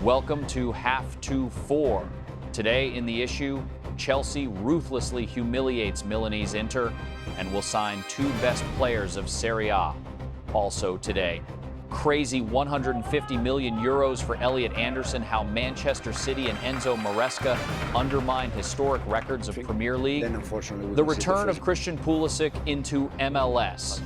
Welcome to 𝗗𝗢𝗡𝗘. Today in the issue, Chelsea ruthlessly humiliates Milanese Inter and will sign two best players of Serie A. Also today, crazy 150 million euros for Elliot Anderson, how Manchester City and Enzo Maresca undermine historic records of Premier League, the return of Christian Pulisic into MLS,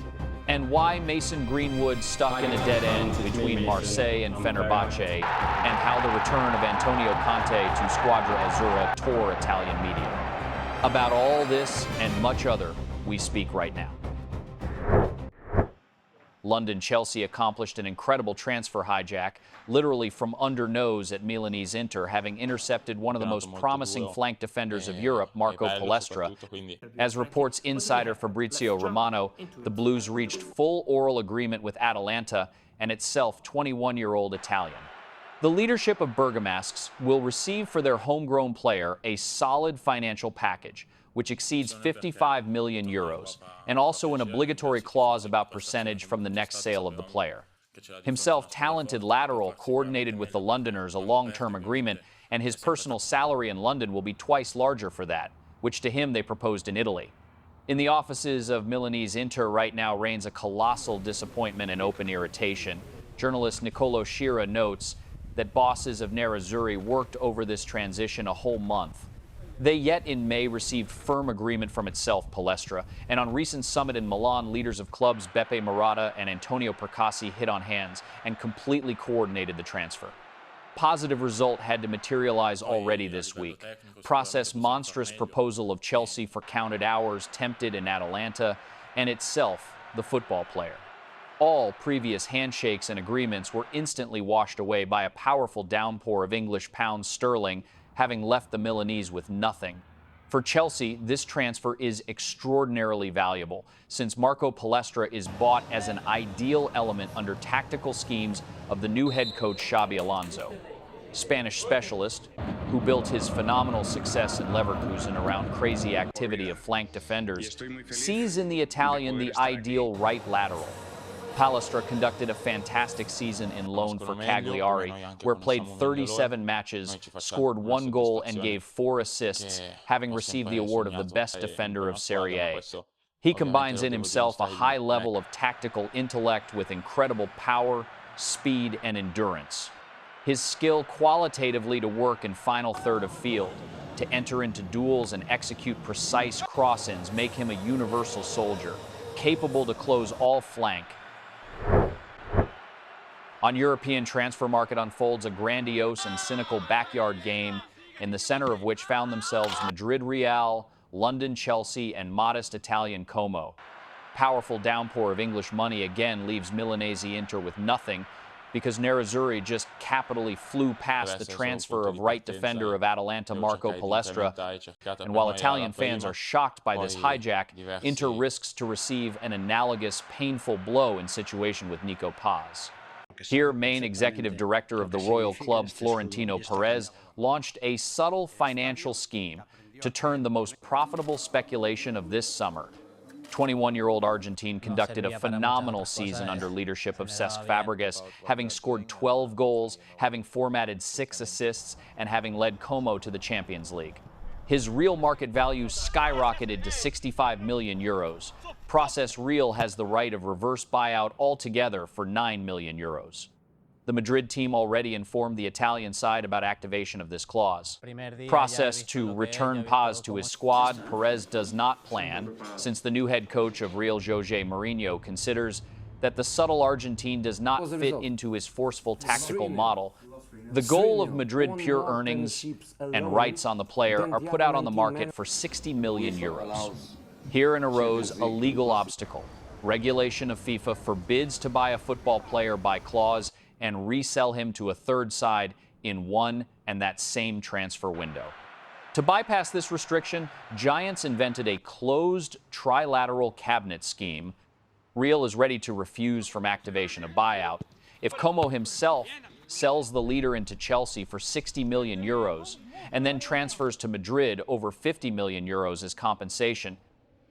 and why Mason Greenwood stuck in a dead end between Marseille and Fenerbahce, and how the return of Antonio Conte to Squadra Azzurra tore Italian media. About all this and much other, we speak right now. London Chelsea accomplished an incredible transfer hijack, literally from under nose at Milanese Inter, having intercepted one of the most promising flank defenders of Europe, Marco Palestra. As reports insider Fabrizio Romano, the Blues reached full oral agreement with Atalanta and itself 21-year-old Italian. The leadership of Bergamasques will receive for their homegrown player a solid financial package, which exceeds 55 million euros, and also an obligatory clause about percentage from the next sale of the player. Himself talented lateral coordinated with the Londoners a long-term agreement, and his personal salary in London will be twice larger for that, which to him they proposed in Italy. In the offices of Milanese Inter right now reigns a colossal disappointment and open irritation. Journalist Nico Paz notes that bosses of Nerazzurri worked over this transition a whole month. They yet in May received firm agreement from itself, Palestra, and on recent summit in Milan, leaders of clubs Beppe Marotta and Antonio Percassi hit on hands and completely coordinated the transfer. Positive result had to materialize already this week. Process monstrous proposal of Chelsea for counted hours, tempted in Atalanta, and itself the football player. All previous handshakes and agreements were instantly washed away by a powerful downpour of English pounds sterling, having left the Milanese with nothing. For Chelsea, this transfer is extraordinarily valuable, since Marco Palestra is bought as an ideal element under tactical schemes of the new head coach Xabi Alonso. Spanish specialist, who built his phenomenal success in Leverkusen around crazy activity of flank defenders, sees in the Italian the ideal right lateral. Palestra conducted a fantastic season in loan for Cagliari, where played 37 matches, scored 1 goal and gave 4 assists, having received the award of the best defender of Serie A. He combines in himself a high level of tactical intellect with incredible power, speed, and endurance. His skill qualitatively to work in final third of field, to enter into duels and execute precise cross-ins make him a universal soldier, capable to close all flank. On European transfer market unfolds a grandiose and cynical backyard game, in the center of which found themselves Madrid Real, London Chelsea, and modest Italian Como. Powerful downpour of English money again leaves Milanese Inter with nothing, because Nerazzurri just capitally flew past the transfer of right defender of Atalanta Marco Palestra. And while Italian fans are shocked by this hijack, Inter risks to receive an analogous painful blow in situation with Nico Paz. Here, main executive director of the royal club, Florentino Perez, launched a subtle financial scheme to turn the most profitable speculation of this summer. 21-year-old Argentine conducted a phenomenal season under leadership of Cesc Fabregas, having scored 12 goals, having formatted 6 assists, and having led Como to the Champions League. His real market value skyrocketed to 65 million euros. Process Real has the right of reverse buyout altogether for 9 million euros. The Madrid team already informed the Italian side about activation of this clause. Process to return Paz to his squad, Perez does not plan, since the new head coach of Real, Jose Mourinho, considers that the subtle Argentine does not fit into his forceful tactical model. The goal of Madrid pure earnings and rights on the player are put out on the market for 60 million euros. Herein arose a legal obstacle. Regulation of FIFA forbids to buy a football player by clause and resell him to a third side in one and that same transfer window. To bypass this restriction, giants invented a closed trilateral cabinet scheme. Real is ready to refuse from activation of buyout. If Como himself sells the leader into Chelsea for 60 million euros and then transfers to Madrid over 50 million euros as compensation,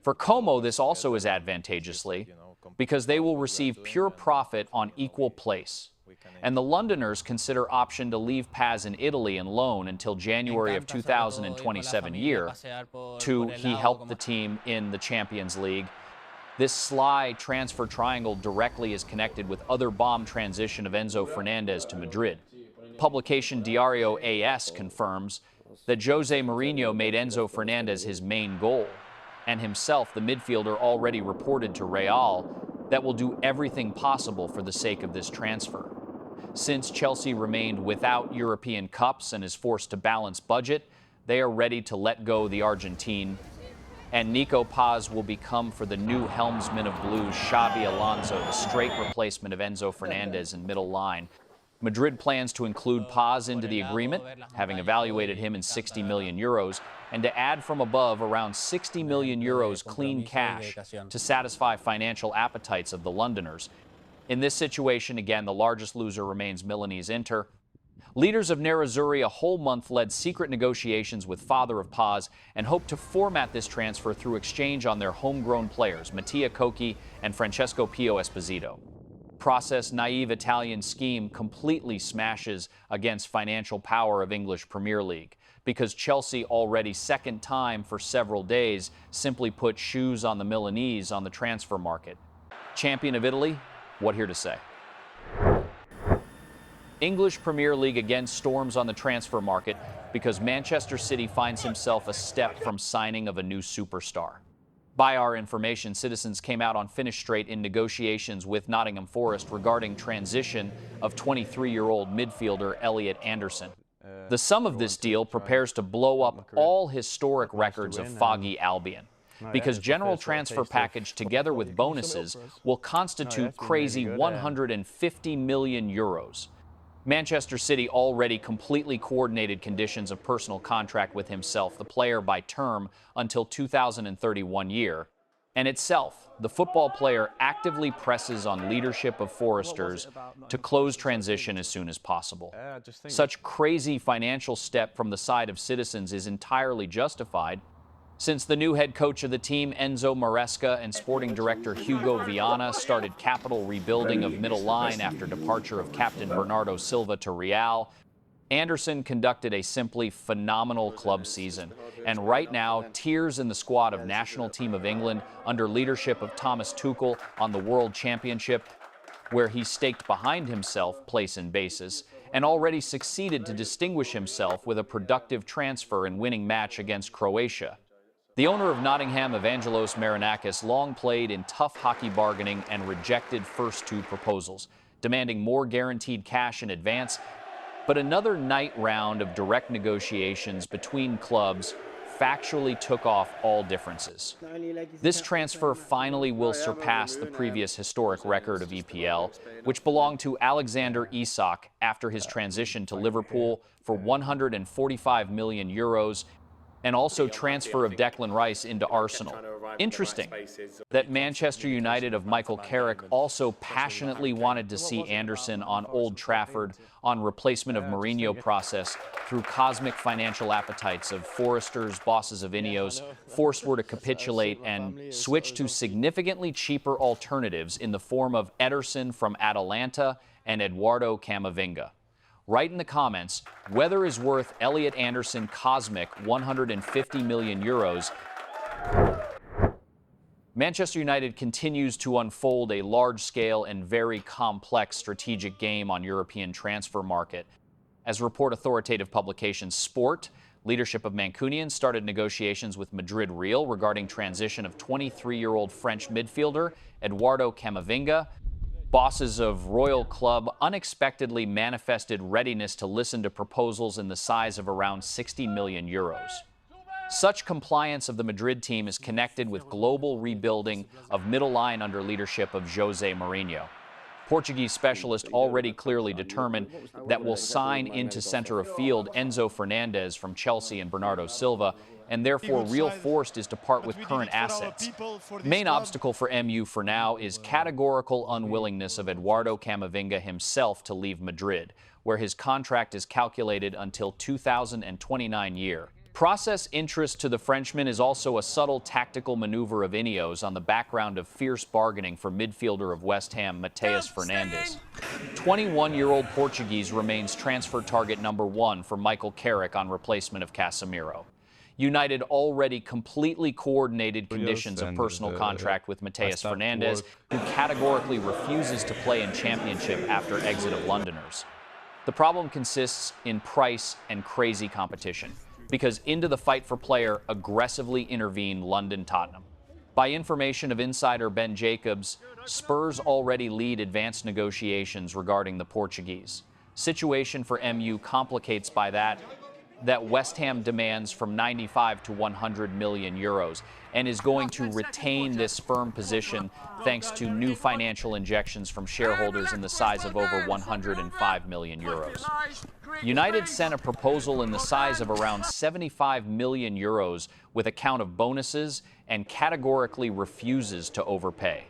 for Como this also is advantageously because they will receive pure profit on equal place. And the Londoners consider option to leave Paz in Italy and loan until January of 2027 year to he helped the team in the Champions League. This sly transfer triangle directly is connected with other bomb transition of Enzo Fernandez to Madrid. Publication Diario AS confirms that Jose Mourinho made Enzo Fernandez his main goal, and himself, the midfielder, already reported to Real that will do everything possible for the sake of this transfer. Since Chelsea remained without European Cups and is forced to balance budget, they are ready to let go the Argentine, and Nico Paz will become for the new helmsman of Blues, Xabi Alonso, the straight replacement of Enzo Fernandez in middle line. Madrid plans to include Paz into the agreement, having evaluated him in 60 million euros, and to add from above around 60 million euros clean cash to satisfy financial appetites of the Londoners. In this situation, again, the largest loser remains Milanese Inter. Leaders of Nerazzurri a whole month led secret negotiations with father of Paz and hope to format this transfer through exchange on their homegrown players, Mattia Cocchi and Francesco Pio Esposito. Process naive Italian scheme completely smashes against financial power of English Premier League because Chelsea, already second time for several days, simply put shoes on the Milanese on the transfer market. Champion of Italy, what here to say? English Premier League again storms on the transfer market because Manchester City finds himself a step from signing of a new superstar. By our information, citizens came out on Finnish straight in negotiations with Nottingham Forest regarding transition of 23-year-old midfielder Elliot Anderson. The sum of this deal prepares to blow up all historic records of foggy Albion, because general transfer package together with bonuses will constitute crazy 150 million euros. Manchester City already completely coordinated conditions of personal contract with himself, the player by term until 2031 year. And itself, the football player actively presses on leadership of Foresters to close transition as soon as possible. Such crazy financial step from the side of citizens is entirely justified, since the new head coach of the team, Enzo Maresca, and sporting director 𝗗𝗢𝗡𝗘 started capital rebuilding of middle line after departure of captain Bernardo Silva to Real, Anderson conducted a simply phenomenal club season. And right now, tears in the squad of national team of England under leadership of Thomas Tuchel on the World Championship, where he staked behind himself place and basis, and already succeeded to distinguish himself with a productive transfer and winning match against Croatia. The owner of Nottingham, Evangelos Marinakis, long played in tough hockey bargaining and rejected first two proposals, demanding more guaranteed cash in advance. But another night round of direct negotiations between clubs factually took off all differences. This transfer finally will surpass the previous historic record of EPL, which belonged to Alexander Isak after his transition to Liverpool for 145 million euros, and also transfer of Declan Rice into Arsenal. Interesting that Manchester United of Michael Carrick also passionately wanted to see Anderson on Old Trafford on replacement of Mourinho process through cosmic financial appetites of Foresters, bosses of Ineos, forced were to capitulate and switch to significantly cheaper alternatives in the form of Ederson from Atalanta and Eduardo Camavinga. Write in the comments whether is worth Elliot Anderson cosmic 150 million euros. Manchester United continues to unfold a large-scale and very complex strategic game on European transfer market. As report authoritative publication Sport, leadership of Mancunians started negotiations with Madrid Real regarding transition of 23-year-old French midfielder Eduardo Camavinga. Bosses of Royal Club unexpectedly manifested readiness to listen to proposals in the size of around 60 million euros. Such compliance of the Madrid team is connected with global rebuilding of middle line under leadership of Jose Mourinho. Portuguese specialist already clearly determined that will sign into center of field Enzo Fernandez from Chelsea and Bernardo Silva, and therefore real forced is to part with current assets. Main obstacle for MU for now is categorical unwillingness of Eduardo Camavinga himself to leave Madrid, where his contract is calculated until 2029 year. Process interest to the Frenchman is also a subtle tactical maneuver of Ineos on the background of fierce bargaining for midfielder of West Ham, Enzo Fernandez. 21-year-old Portuguese remains transfer target number 1 for Michael Carrick on replacement of Casemiro. United already completely coordinated conditions of personal contract with Enzo Fernandez, who categorically refuses to play in Championship after exit of Londoners. The problem consists in price and crazy competition, because into the fight for player aggressively intervened London Tottenham. By information of insider Ben Jacobs, Spurs already lead advanced negotiations regarding the Portuguese. Situation for MU complicates by that West Ham demands from 95 to 100 million euros and is going to retain this firm position thanks to new financial injections from shareholders in the size of over 105 million euros. United sent a proposal in the size of around 75 million euros with a count of bonuses and categorically refuses to overpay.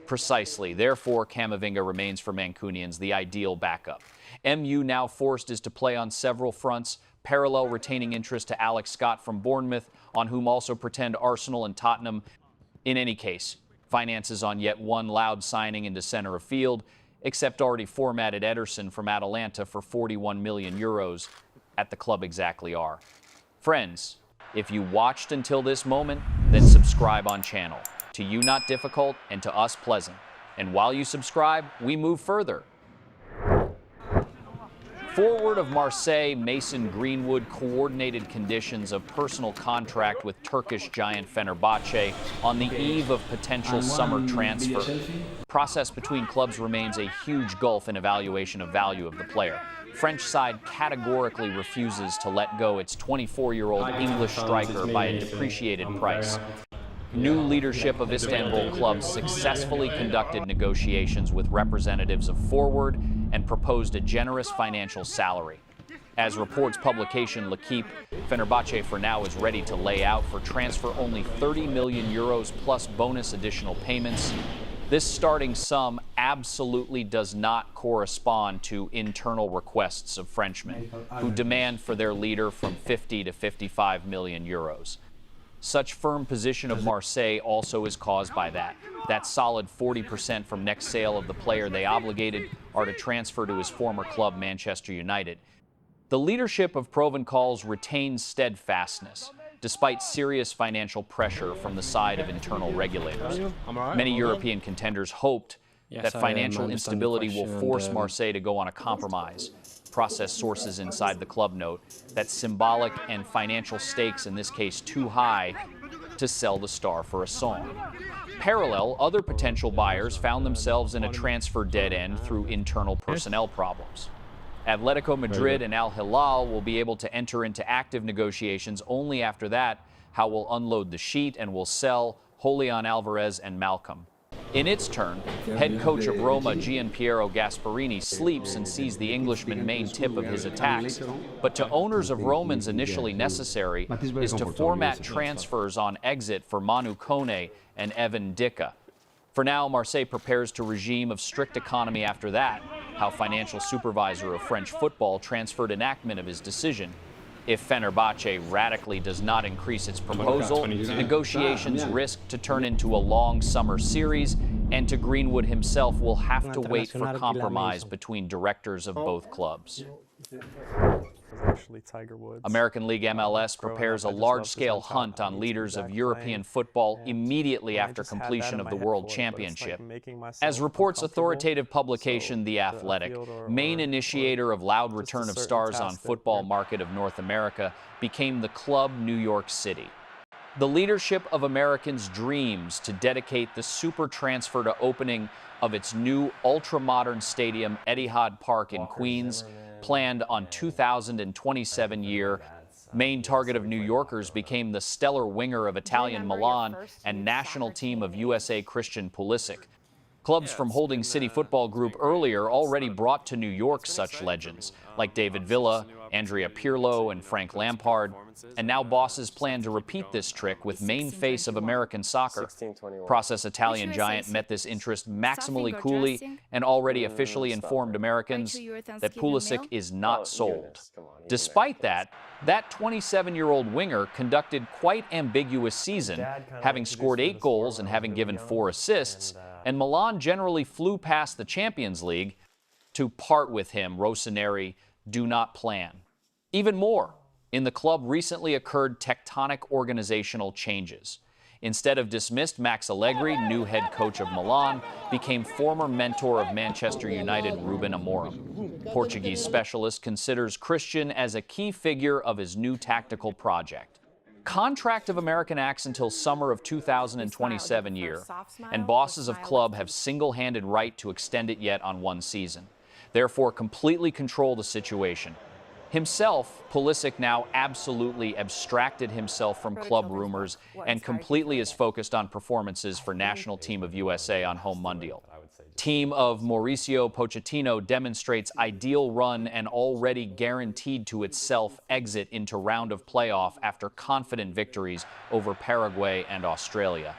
Precisely, therefore, Camavinga remains for Mancunians the ideal backup. MU now forced is to play on several fronts, parallel retaining interest to Alex Scott from Bournemouth, on whom also pretend Arsenal and Tottenham. In any case, finances on yet one loud signing into center of field, except already formatted Ederson from Atalanta for 41 million euros at the club exactly are. Friends, if you watched until this moment, then subscribe on channel. To you not difficult, and to us pleasant. And while you subscribe, we move further. Forward of Marseille, Mason Greenwood coordinated conditions of personal contract with Turkish giant Fenerbahce on the eve of potential summer transfer. Process between clubs remains a huge gulf in evaluation of value of the player. French side categorically refuses to let go its 24-year-old English striker by a depreciated price. New leadership of Istanbul club successfully conducted negotiations with representatives of Forward and proposed a generous financial salary. As reports publication L'Equipe, Fenerbahce for now is ready to lay out for transfer only 30 million euros plus bonus additional payments. This starting sum absolutely does not correspond to internal requests of Frenchmen, who demand for their leader from 50 to 55 million euros. Such firm position of Marseille also is caused by that solid 40% from next sale of the player they obligated are to transfer to his former club, Manchester United. The leadership of Provençals retains steadfastness, despite serious financial pressure from the side of internal regulators. Many European contenders hoped that financial instability will force Marseille to go on a compromise. Process sources inside the club note that symbolic and financial stakes, in this case too high, to sell the star for a song. Parallel, other potential buyers found themselves in a transfer dead end through internal personnel problems. Atletico Madrid and Al Hilal will be able to enter into active negotiations only after that. How will unload the sheet and will sell Julian Alvarez and Malcolm. In its turn, head coach of Roma, Gianpiero Gasperini, sleeps and sees the Englishman main tip of his attacks. But to owners of Romans initially necessary is to format transfers on exit for Manu Kone and Evan Dicka. For now, Marseille prepares to regime of strict economy after that, how financial supervisor of French football transferred enactment of his decision. If Fenerbahce radically does not increase its proposal, negotiations risk to turn into a long summer series, and to Greenwood himself will have to wait for compromise between directors of both clubs. American League MLS prepares a large-scale hunt on leaders of European football immediately after completion of the World Championship. As reports authoritative publication The Athletic, main initiator of loud return of stars on football market of North America became the club New York City. The leadership of Americans dreams to dedicate the super transfer to opening of its new ultra-modern stadium, Etihad Park in Queens, planned on 2027 year. Main target of New Yorkers became the stellar winger of Italian Milan and national team of USA Christian Pulisic. Clubs from Holding City Football Group earlier already brought to New York such legends like David Villa, Andrea Pirlo, and Frank Lampard. And now bosses plan to repeat this trick with main face of American soccer. Process Italian giant met this interest maximally coolly and already officially informed Americans that Pulisic is not sold. Despite that, that 27-year-old winger conducted quite ambiguous season, having scored 8 goals and having given 4 assists, and Milan generally flew past the Champions League. To part with him, Rossoneri do not plan. Even more, in the club recently occurred tectonic organizational changes. Instead of dismissed, Max Allegri, new head coach of Milan, became former mentor of Manchester United Ruben Amorim. Portuguese specialist considers Christian as a key figure of his new tactical project. Contract of American acts until summer of 2027 year, and bosses of club have single-handed right to extend it yet on 1 season. Therefore, completely control the situation. Himself, Pulisic now absolutely abstracted himself from club rumors and completely is focused on performances for national team of USA on home Mundial. Team of Mauricio Pochettino demonstrates ideal run and already guaranteed to itself exit into round of playoff after confident victories over Paraguay and Australia.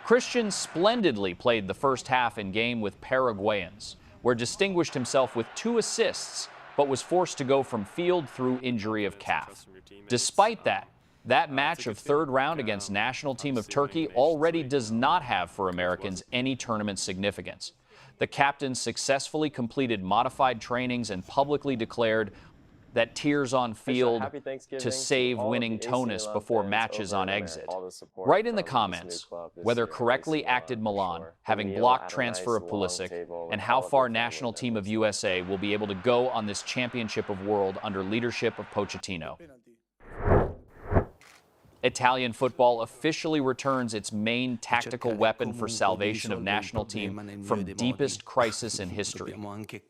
Christian splendidly played the first half in game with Paraguayans, where distinguished himself with 2 assists, but was forced to go from field through injury of calf. Despite that match of 3rd round against national team of Turkey already does not have for Americans any tournament significance. The captains successfully completed modified trainings and publicly declared that tears on field to save winning tonus before matches on exit. Write in the comments whether correctly acted Milan, having blocked transfer of Pulisic, and how far national team of USA will be able to go on this championship of world under leadership of Pochettino. Italian football officially returns its main tactical weapon for salvation of national team from deepest crisis in history.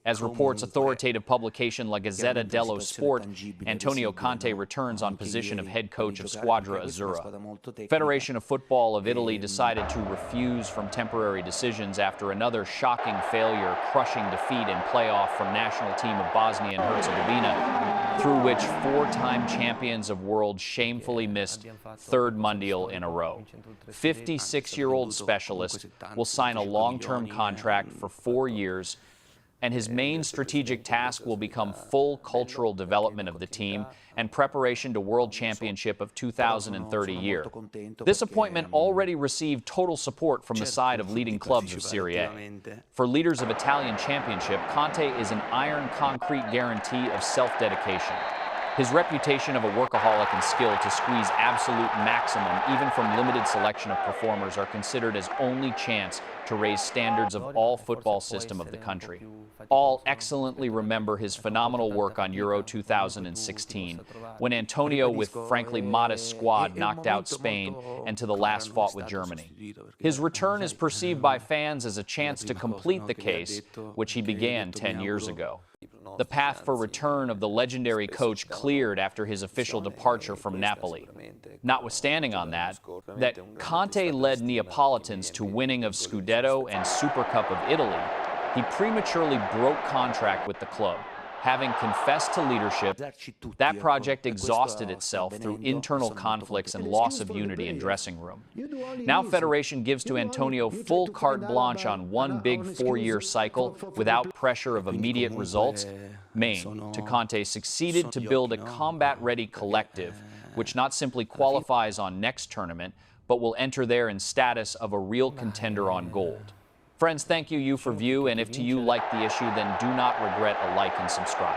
As reports authoritative publication La Gazzetta dello Sport, Antonio Conte returns on position of head coach of Squadra Azzurra. Federation of Football of Italy decided to refuse from temporary decisions after another shocking failure, crushing defeat in playoff from national team of Bosnia and Herzegovina, through which 4-time champions of world shamefully missed 3rd Mundial in a row. 56-year-old specialist will sign a long-term contract for 4 years, and his main strategic task will become full cultural development of the team and preparation to World Championship of 2030 year. This appointment already received total support from the side of leading clubs of Serie A. For leaders of Italian Championship, Conte is an iron concrete guarantee of self-dedication. His reputation of a workaholic and skill to squeeze absolute maximum, even from limited selection of performers, are considered as only chance to raise standards of all football system of the country. All excellently remember his phenomenal work on Euro 2016, when Antonio, with frankly modest squad, knocked out Spain and to the last fought with Germany. His return is perceived by fans as a chance to complete the case, which he began 10 years ago. The path for return of the legendary coach cleared after his official departure from Napoli. Notwithstanding on that Conte led Neapolitans to winning of Scudetto and Super Cup of Italy, he prematurely broke contract with the club. Having confessed to leadership, that project exhausted itself through internal conflicts and loss of unity in dressing room. Now Federation gives to Antonio full carte blanche on one big 4-year cycle without pressure of immediate results. Main, to Conte, succeeded to build a combat-ready collective, which not simply qualifies on next tournament, but will enter there in status of a real contender on gold. Friends, thank you for view, and if to you like the issue, then do not regret a like and subscribe.